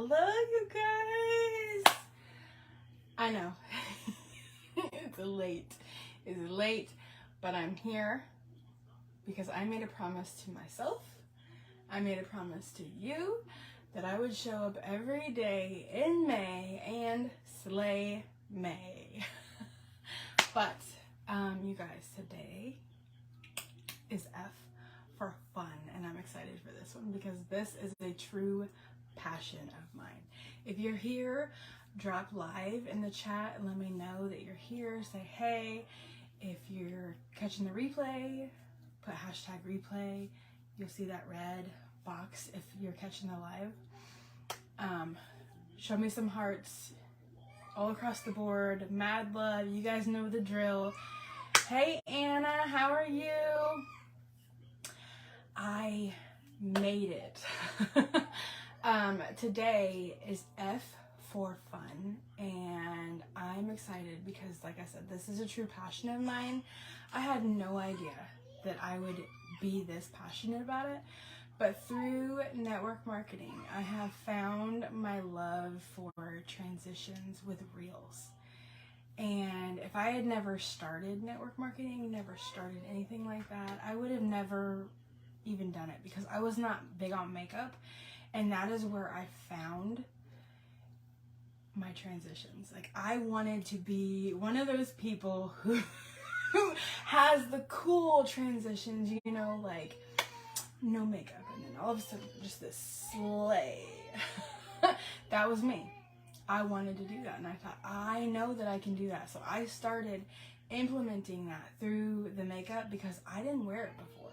Hello, you guys. I know it's late, but I'm here because I made a promise to myself. I made a promise to you that I would show up every day in May and slay May. But you guys, today is F for fun, and I'm excited for this one because this is a true passion of mine. If you're here, drop live in the chat and let me know that you're here. Say hey. If you're catching the replay, put hashtag replay. You'll see that red box if you're catching the live. Show me some hearts all across the board. Mad love. You guys know the drill. Hey Anna, how are you? I made it. Today is F for fun, and I'm excited because, like I said, this is a true passion of mine. I had no idea that I would be this passionate about it, but through network marketing, I have found my love for transitions with reels. And if I had never started network marketing, never started anything like that, I would have never even done it because I was not big on makeup, and that is where I found my transitions. Like, I wanted to be one of those people who has the cool transitions, you know, like no makeup and then all of a sudden just this slay. That was me. I wanted to do that, and I thought, I know that I can do that. So I started implementing that through the makeup because I didn't wear it before.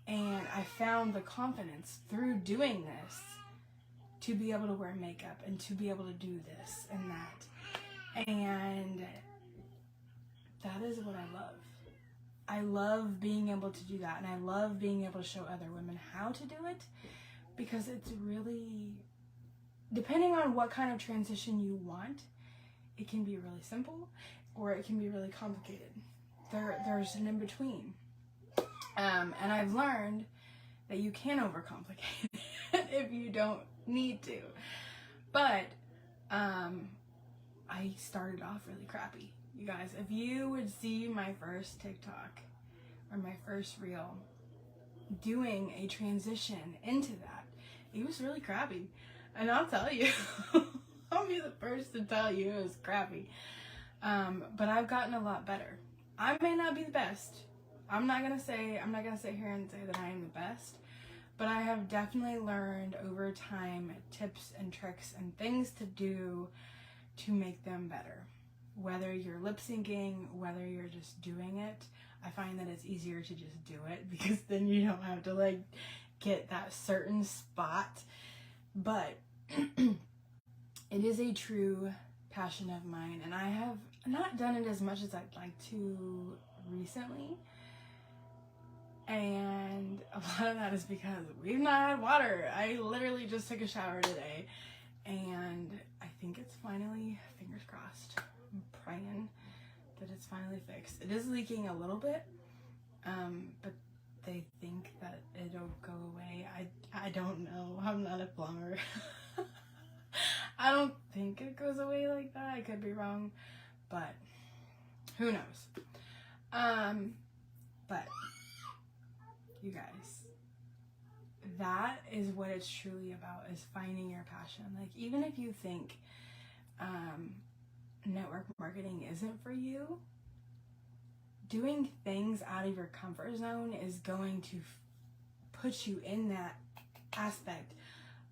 And I found the confidence through doing this to be able to wear makeup and to be able to do this and that. And that is what I love. I love being able to do that, and I love being able to show other women how to do it because it's really, depending on what kind of transition you want, it can be really simple or it can be really complicated. There's an in-between. And I've learned that you can overcomplicate it if you don't need to. But I started off really crappy. You guys, if you would see my first TikTok or my first reel doing a transition into that, it was really crappy. And I'll tell you, I'll be the first to tell you it was crappy. But I've gotten a lot better. I may not be the best. I'm not gonna sit here and say that I am the best, but I have definitely learned over time tips and tricks and things to do to make them better. Whether you're lip syncing, whether you're just doing it, I find that it's easier to just do it because then you don't have to like get that certain spot. But it is a true passion of mine, and I have not done it as much as I'd like to recently. And a lot of that is because we've not had water. I literally just took a shower today, and I think it's finally, fingers crossed, I'm praying that it's finally fixed. It is leaking a little bit, but they think that it'll go away. I don't know. I'm not a plumber. I don't think it goes away like that. I could be wrong, but who knows? But you guys, that is what it's truly about, is finding your passion. Like, even if you think network marketing isn't for you, doing things out of your comfort zone is going to put you in that aspect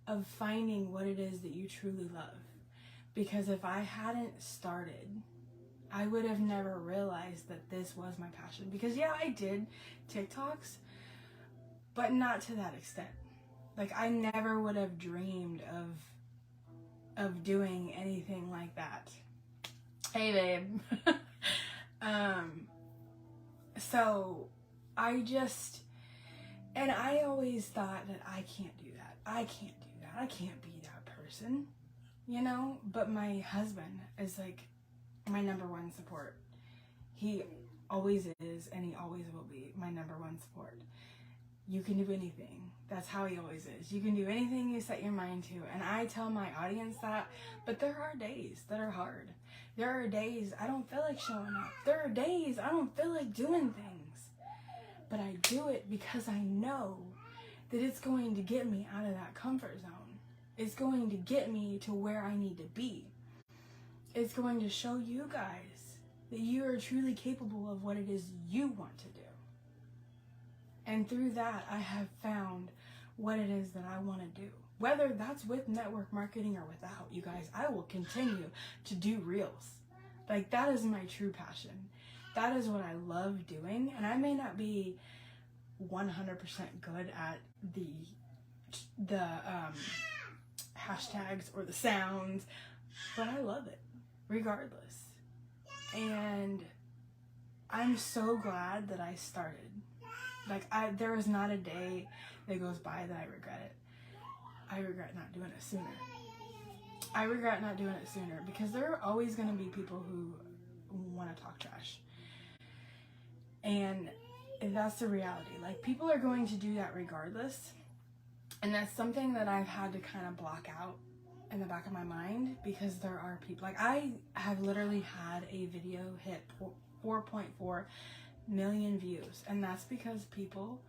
of finding what it is that you truly love. Because if I hadn't started, I would have never realized that this was my passion. Because yeah, I did TikToks, but not to that extent. Like, I never would have dreamed of doing anything like that. Hey babe. So I just, and I always thought that I can't do that. I can't do that. I can't be that person, you know? But my husband is like my number one support. He always is, and he always will be my number one support. you can do anything. That's how he always is. You can do anything you set your mind to. And I tell my audience that, but there are days that are hard. There are days I don't feel like showing up. There are days I don't feel like doing things. But I do it because I know that it's going to get me out of that comfort zone. It's going to get me to where I need to be. It's going to show you guys that you are truly capable of what it is you want to do. And through that, I have found what it is that I want to do. Whether that's with network marketing or without, you guys, I will continue to do reels. Like, that is my true passion. That is what I love doing. And I may not be 100% good at the hashtags or the sounds, but I love it regardless. And I'm so glad that I started. Like, there is not a day that goes by that I regret it. I regret not doing it sooner. I regret not doing it sooner because there are always going to be people who want to talk trash. And that's the reality. Like, people are going to do that regardless. And that's something that I've had to kind of block out in the back of my mind, because there are people, like, I have literally had a video hit 4.4 million views, and that's because people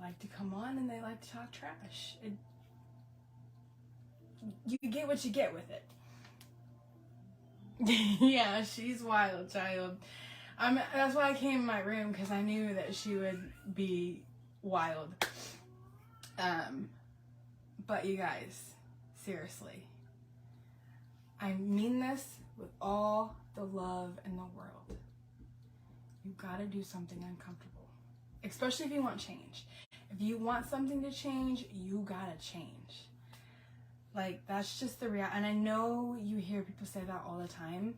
like to come on and they like to talk trash. You get what you get with it. Yeah, she's wild, child. That's why I came in my room, because I knew that she would be wild. But you guys, seriously, I mean this with all the love in the world. You gotta do something uncomfortable, especially if you want change. If you want something to change, you gotta change. Like, that's just the reality. And I know you hear people say that all the time,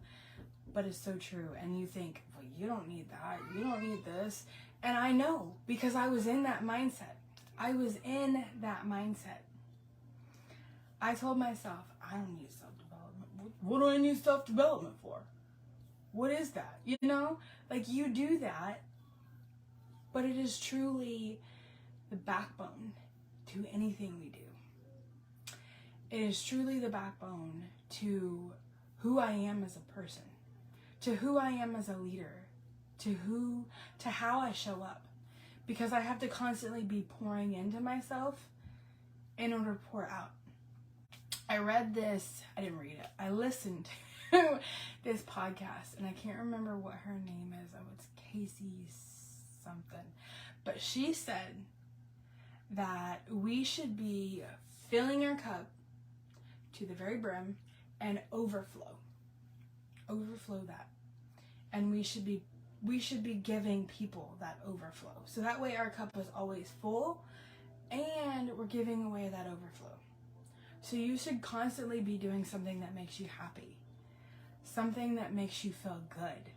but it's so true. And you think, well, you don't need that. You don't need this. And I know, because I was in that mindset. I was in that mindset. I told myself, I don't need self-development. What do I need self-development for? What is that? You know? Like, you do that, but it is truly the backbone to anything we do. It is truly the backbone to who I am as a person, to who I am as a leader, to how I show up. Because I have to constantly be pouring into myself in order to pour out. I read this, I didn't read it, I listened to this podcast, and I can't remember what her name is. Oh, it's Casey something. But she said that we should be filling our cup to the very brim and overflow that. And we should be giving people that overflow. So that way our cup is always full and we're giving away that overflow. So you should constantly be doing something that makes you happy, something that makes you feel good.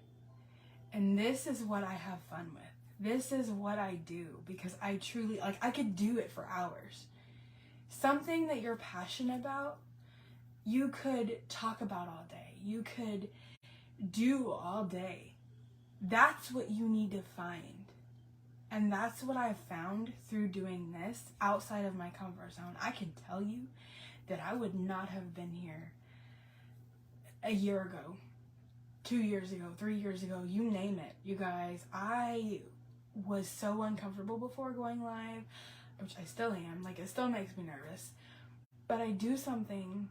And this is what I have fun with. This is what I do, because I truly, like, I could do it for hours. Something that you're passionate about, you could talk about all day. You could do all day. That's what you need to find. And that's what I've found through doing this outside of my comfort zone. I can tell you that I would not have been here a year ago, 2 years ago, 3 years ago, you name it. You guys, I was so uncomfortable before going live, which I still am. Like, it still makes me nervous. But I do something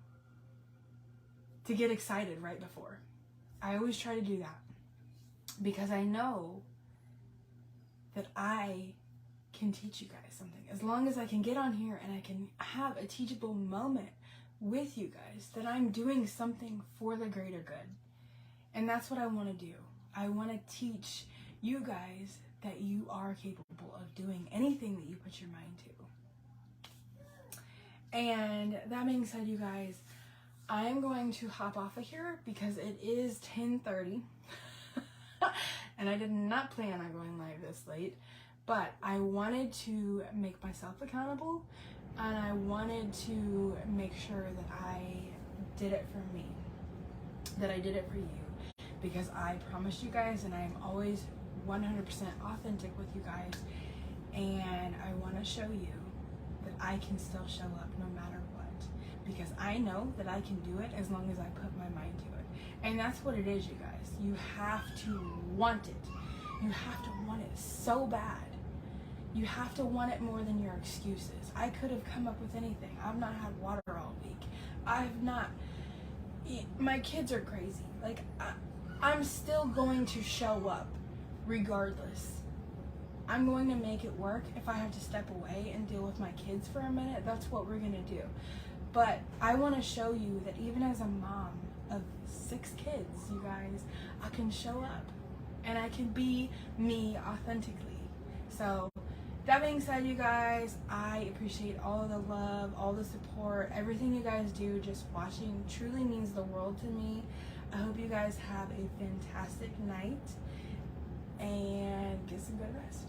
to get excited right before. I always try to do that, because I know that I can teach you guys something. As long as I can get on here and I can have a teachable moment with you guys, that I'm doing something for the greater good. And that's what I want to do. I want to teach you guys that you are capable of doing anything that you put your mind to. And that being said, you guys, I'm going to hop off of here because it is 10:30 and I did not plan on going live this late, but I wanted to make myself accountable, and I wanted to make sure that I did it for me, that I did it for you, because I promised you guys, and I'm always 100% authentic with you guys, And I want to show you that I can still show up no matter what, because I know that I can do it as long as I put my mind to it. And that's what it is, you guys. You have to want it. You have to want it so bad. You have to want it more than your excuses. I could have come up with anything. I've not had water all week. My kids are crazy. Like, I'm still going to show up regardless. I'm going to make it work. If I have to step away and deal with my kids for a minute, that's what we're going to do. But I want to show you that even as a mom of 6 kids, you guys, I can show up and I can be me authentically. So that being said, you guys, I appreciate all of the love, all the support, everything you guys do. Just watching truly means the world to me. I hope you guys have a fantastic night and get some good rest.